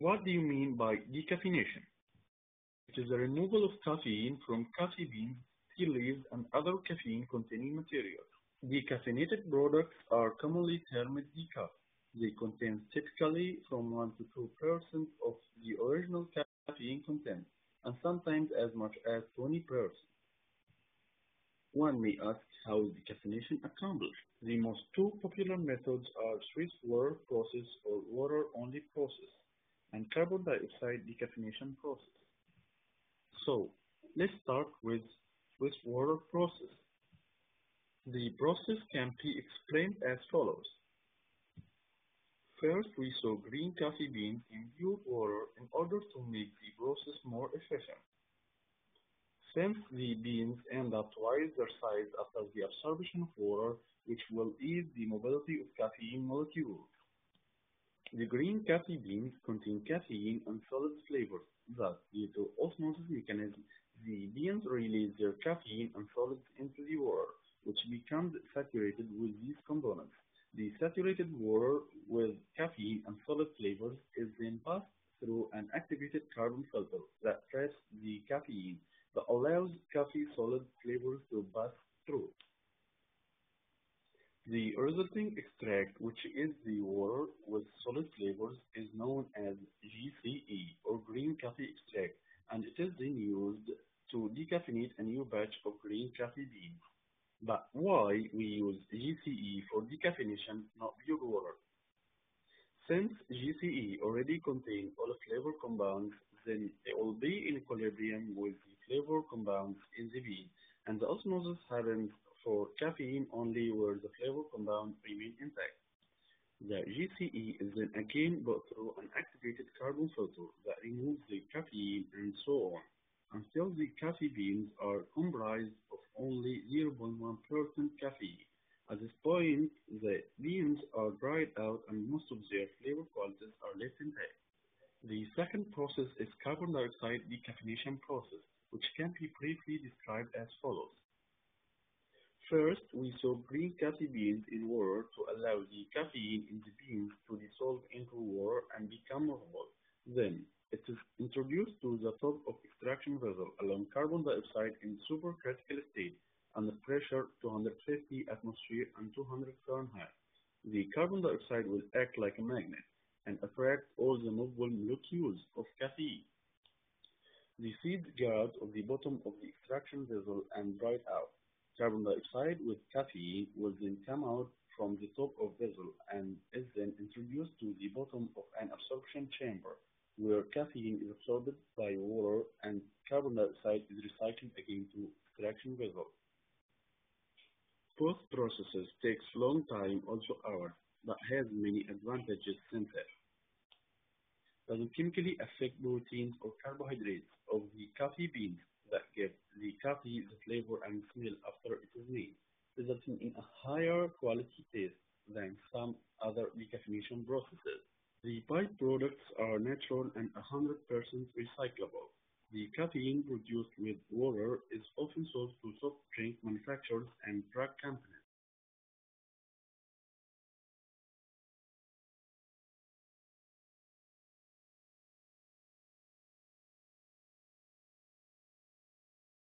What do you mean by decaffeination? It is the removal of caffeine from coffee beans, tea leaves, and other caffeine-containing materials. Decaffeinated products are commonly termed decaf. They contain typically from 1 to 2% of the original caffeine content, and sometimes as much as 20%. One may ask, how is decaffeination accomplished? The most two popular methods are Swiss water process or water-only process and carbon dioxide decaffeination process. So, let's start with Swiss water process. The process can be explained as follows. First, we soak green coffee beans in pure water in order to make the process more efficient. Since the beans end up twice their size after the absorption of water, which will ease the mobility of caffeine molecules. The green coffee beans contain caffeine and solid flavors. Thus, due to osmosis mechanism, the beans release their caffeine and solids into the water, which becomes saturated with these components. The saturated water with caffeine and solid flavors is then passed through an activated carbon filter that traps the caffeine but allows coffee solid flavors to pass through. The resulting extract, which is the water with solid flavors, is known as GCE or green coffee extract, and it is then used to decaffeinate a new batch of green coffee beans. But why we use GCE for decaffeination, not pure water? Since GCE already contains all flavor compounds, then it will be in equilibrium with the flavor compounds in the bean, and the osmosis happens for caffeine only where the flavor compounds remain intact. The GCE is then again put through an activated carbon filter that removes the caffeine and so on, until the coffee beans are comprised of only 0.1% caffeine. At this point, the beans are dried out and most of their flavor qualities are left intact. The second process is carbon dioxide decaffeination process, which can be briefly described as follows. First, we soak green coffee beans in water to allow the caffeine in the beans to dissolve into water and become movable. Then, it is introduced to the top of extraction vessel along carbon dioxide in supercritical state under pressure 250 atmosphere and 200 Fahrenheit. The carbon dioxide will act like a magnet and attract all the movable molecules of caffeine. The seeds get out of the bottom of the extraction vessel and dried out. Carbon dioxide with caffeine will then come out from the top of vessel and is then introduced to the bottom of an absorption chamber, where caffeine is absorbed by water and carbon dioxide is recycled again to extraction vessel. Both processes takes long time, also hours, but has many advantages since it doesn't chemically affect proteins or carbohydrates of the coffee beans that give the coffee the flavor and smell after it is made, resulting in a higher quality taste than some other decaffeination processes. The byproducts are natural and 100% recyclable. The caffeine produced with water is often sold to soft drink manufacturers and drug companies.